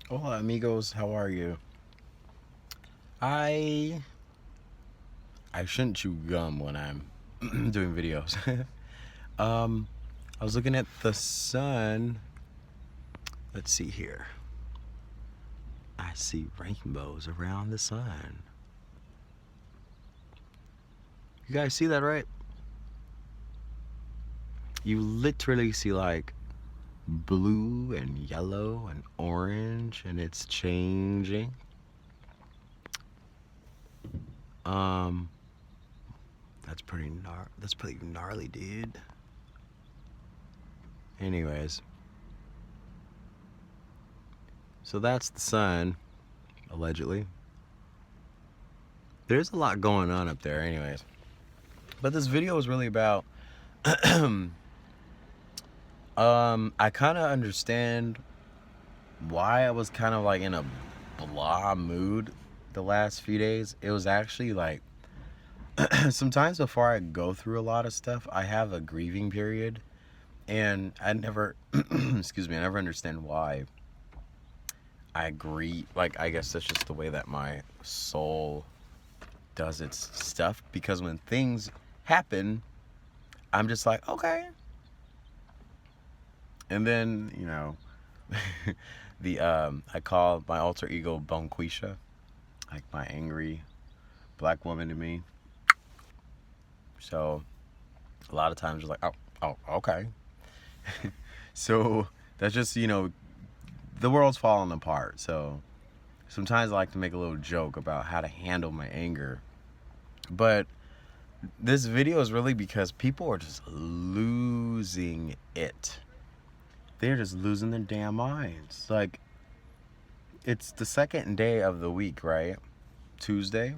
Hola amigos, how are you? I I shouldn't chew gum when I'm doing videos. um I was looking at the sun. Let's see here. I see rainbows around the sun. You guys see that, right? You literally see like blue and yellow and orange and it's changing. Um that's pretty gnarly, dude. Anyways, so that's the sun allegedly. There's a lot going on up there anyways. But this video is really about I kind of understand why I was kind of like in a blah mood the last few days. It was actually like sometimes before I go through a lot of stuff, I have a grieving period and I never excuse me, I never understand why I grieve. Like I guess that's just the way that my soul does its stuff because when things happen, I'm just like, okay. And then, the I call my alter ego Bonquisha, like my angry black woman to me. So a lot of times you're like, oh, okay. So that's just, the world's falling apart. So sometimes I like to make a little joke about how to handle my anger. But this video is really because people are just losing it. They're just losing their damn minds. Like, it's the second day of the week, right? Tuesday.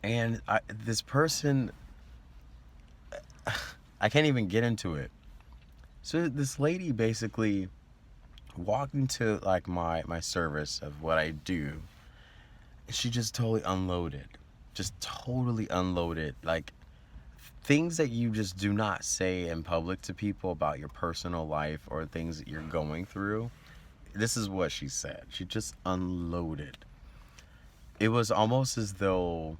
And this person, I can't even get into it. So this lady basically walked into like my service of what I do. She just totally unloaded. Just totally unloaded. Like things that you just do not say in public to people about your personal life or things that you're going through. This is what she said. She just unloaded. It was almost as though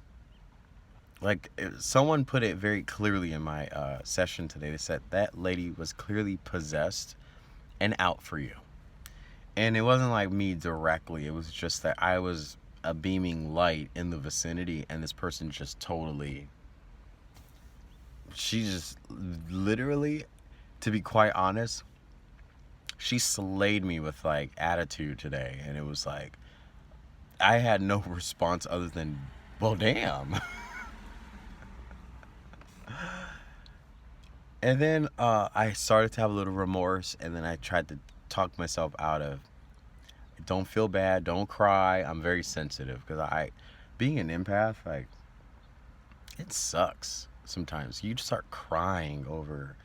like someone put it very clearly in my session today. They said that lady was clearly possessed and out for you. And it wasn't like me directly. It was just that I was a beaming light in the vicinity, and this person just totally. She just literally, to be quite honest, she slayed me with like attitude today, and it was like I had no response other than, well, damn. And then I started to have a little remorse, and then I tried to talk myself out of. Don't feel bad. Don't cry. I'm very sensitive because being an empath, like, it sucks sometimes. You just start crying over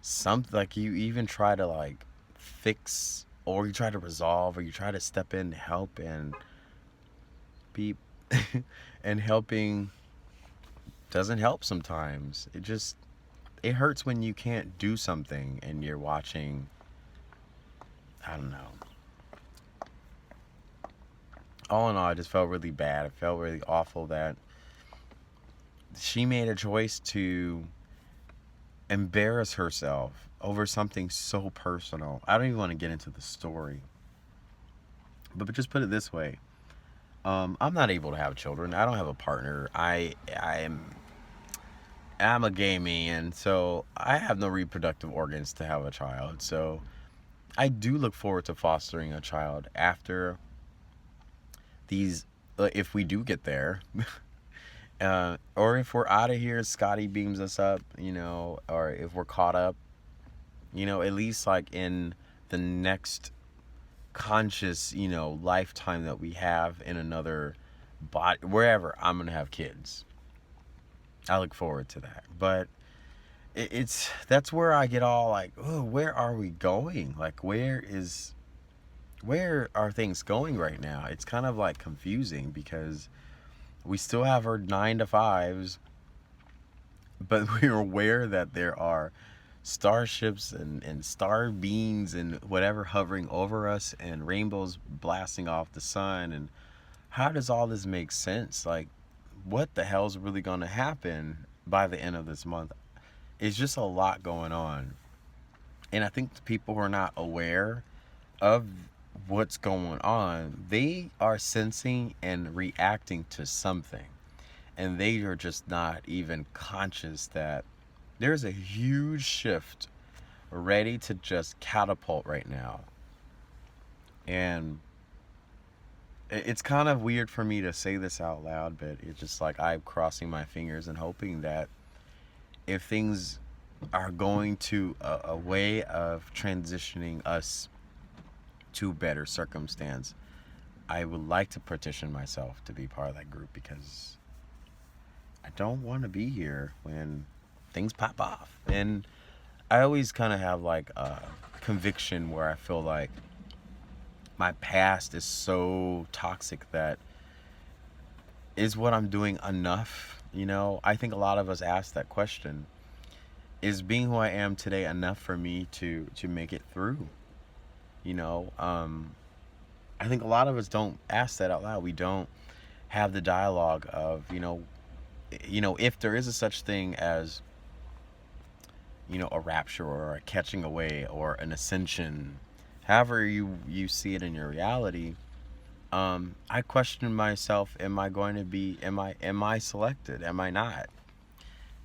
something. Like you even try to like fix, or you try to resolve, or you try to step in to help and be, and helping doesn't help sometimes. It hurts when you can't do something and you're watching. I don't know. All in all, I just felt really bad. I felt really awful that she made a choice to embarrass herself over something so personal. I don't even want to get into the story, but just put it this way: I'm not able to have children. I don't have a partner. I'm a gay man, so I have no reproductive organs to have a child. So I do look forward to fostering a child after these, if we do get there. Or if we're out of here, Scotty beams us up, or if we're caught up, at least like in the next conscious, lifetime that we have in another body, wherever, I'm going to have kids. I look forward to that. But that's where I get all like, oh, where are we going? Like, where are things going right now? It's kind of like confusing because we still have our 9 to 5s, but we're aware that there are starships and star beams and whatever hovering over us and rainbows blasting off the sun. And how does all this make sense? Like, what the hell's really going to happen by the end of this month? It's just a lot going on. And I think the people who are not aware of what's going on, they are sensing and reacting to something. And they are just not even conscious that there's a huge shift ready to just catapult right now. And it's kind of weird for me to say this out loud, but it's just like I'm crossing my fingers and hoping that if things are going to a way of transitioning us to better circumstance, I would like to petition myself to be part of that group, because I don't want to be here when things pop off. And I always kind of have like a conviction where I feel like my past is so toxic that, is what I'm doing enough? You know, I think a lot of us ask that question. Is being who I am today enough for me to make it through? You know, I think a lot of us don't ask that out loud. We don't have the dialogue of, if there is a such thing as, a rapture or a catching away or an ascension, however you see it in your reality. I question myself, am I selected? Am I not?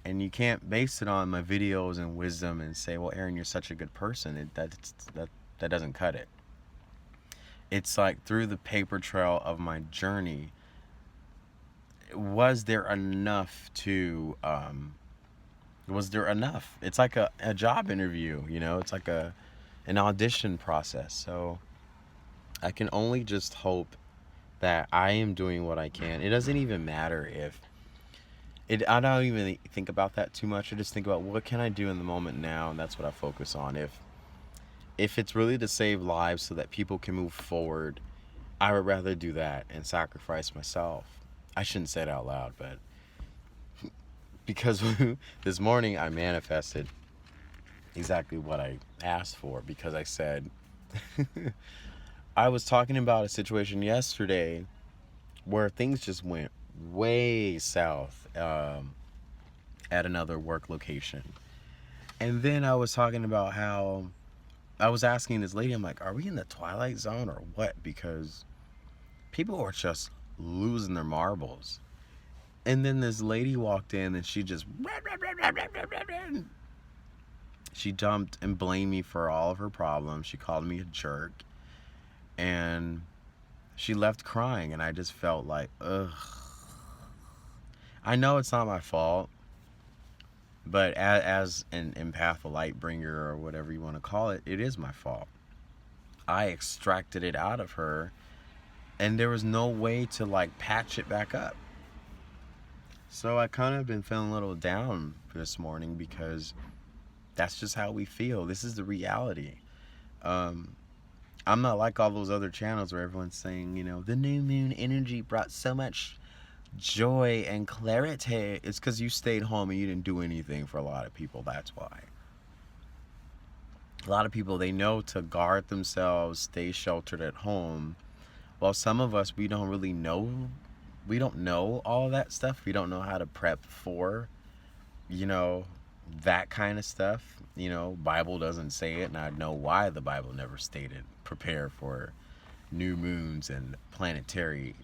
And you can't base it on my videos and wisdom and say, well, Aaron, you're such a good person. That doesn't cut it. It's like, through the paper trail of my journey, was there enough? It's like a job interview, it's like an audition process. So I can only just hope that I am doing what I can. It doesn't even matter if I don't even think about that too much. I just think about, what can I do in the moment now, and that's what I focus on. If it's really to save lives so that people can move forward, I would rather do that and sacrifice myself. I shouldn't say it out loud, but because this morning I manifested exactly what I asked for, because I said, I was talking about a situation yesterday where things just went way south at another work location. And then I was talking about how I was asking this lady, I'm like, are we in the Twilight Zone or what? Because people are just losing their marbles. And then this lady walked in and she just she dumped and blamed me for all of her problems. She called me a jerk. And she left crying, and I just felt like, ugh. I know it's not my fault, but as an empath, a light bringer, or whatever you want to call it, it is my fault. I extracted it out of her, and there was no way to like patch it back up. So I kind of been feeling a little down this morning, because that's just how we feel. This is the reality. I'm not like all those other channels where everyone's saying, the new moon energy brought so much joy and clarity. It's because you stayed home and you didn't do anything. For a lot of people, that's why. A lot of people, they know to guard themselves, stay sheltered at home. While some of us, we don't really know. We don't know all that stuff. We don't know how to prep for, that kind of stuff. Bible doesn't say it, and I know why the Bible never stated prepare for new moons and planetary,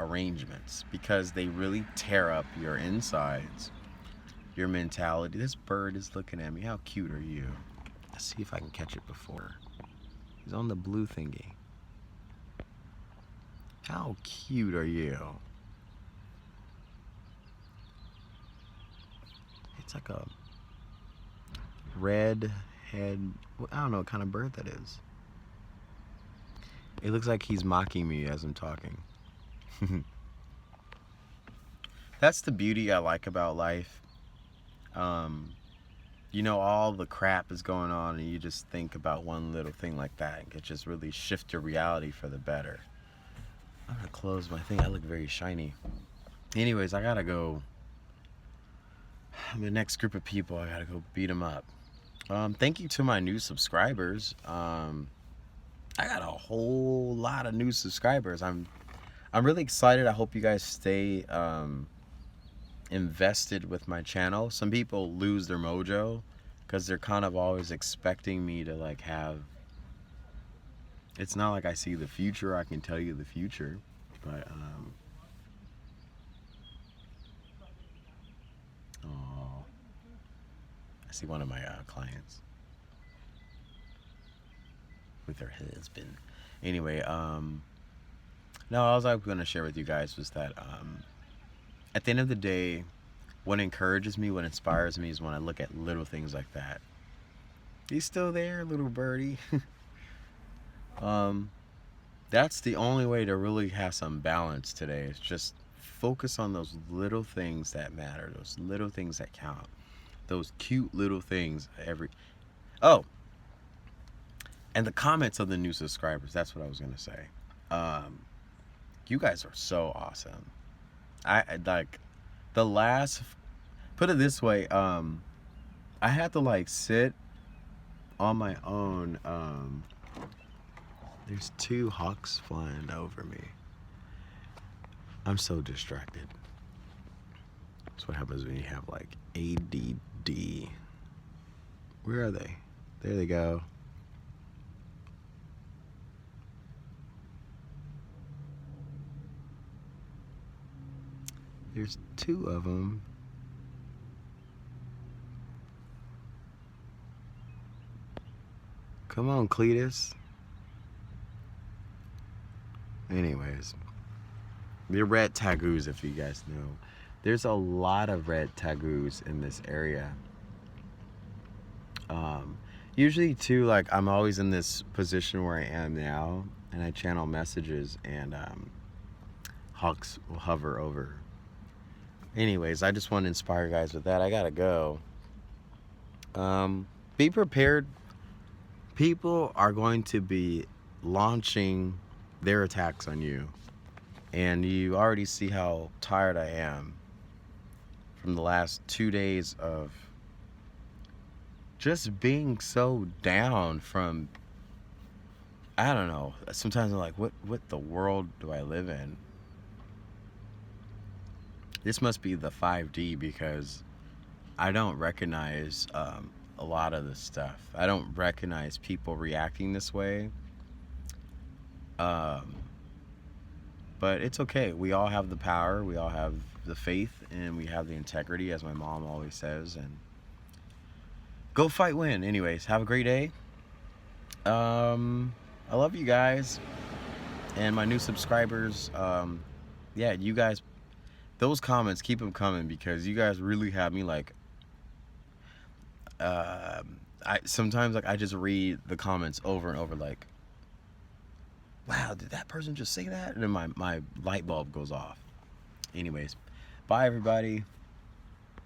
arrangements, because they really tear up your insides, your mentality. This bird is looking at me. How cute are you? Let's see if I can catch it before. He's on the blue thingy. How cute are you? It's like a red head. I don't know what kind of bird that is. It looks like he's mocking me as I'm talking. That's the beauty I like about life. All the crap is going on, and you just think about one little thing like that, and it just really shift your reality for the better. I'm gonna close my thing. I look very shiny. Anyways, I gotta go The next group of people, I gotta go beat them up. Thank you to my new subscribers. I got a whole lot of new subscribers. I'm really excited. I hope you guys stay invested with my channel. Some people lose their mojo because they're kind of always expecting me to like have. It's not like I see the future. I can tell you the future, but oh, I see one of my clients with her husband. Anyway, no, all I was going to share with you guys was that at the end of the day, what encourages me, what inspires me is when I look at little things like that. He's still there, little birdie. That's the only way to really have some balance today. Is just focus on those little things that matter, those little things that count, those cute little things. Oh, and the comments of the new subscribers. That's what I was gonna say. You guys are so awesome. I like the last. Put it this way. I had to like sit on my own. There's two hawks flying over me. I'm so distracted. That's what happens when you have like ADD. Where are they? There they go. There's two of them. Come on, Cletus. Anyways, they're red tagoos, if you guys know. There's a lot of red tagoos in this area. Usually too, like I'm always in this position where I am now, and I channel messages, and hawks will hover over. Anyways, I just want to inspire you guys with that. I gotta go. Be prepared. People are going to be launching their attacks on you, and you already see how tired I am from the last 2 days of just being so down from, I don't know, sometimes I'm like, what the world do I live in? This must be the 5D, because I don't recognize a lot of this stuff. I don't recognize people reacting this way. But it's okay. We all have the power. We all have the faith, and we have the integrity, as my mom always says. And go fight, win. Anyways, have a great day. I love you guys, and my new subscribers. Yeah, you guys. Those comments, keep them coming, because you guys really have me like. I sometimes like I just read the comments over and over, like, wow, did that person just say that? And then my light bulb goes off. Anyways, bye everybody.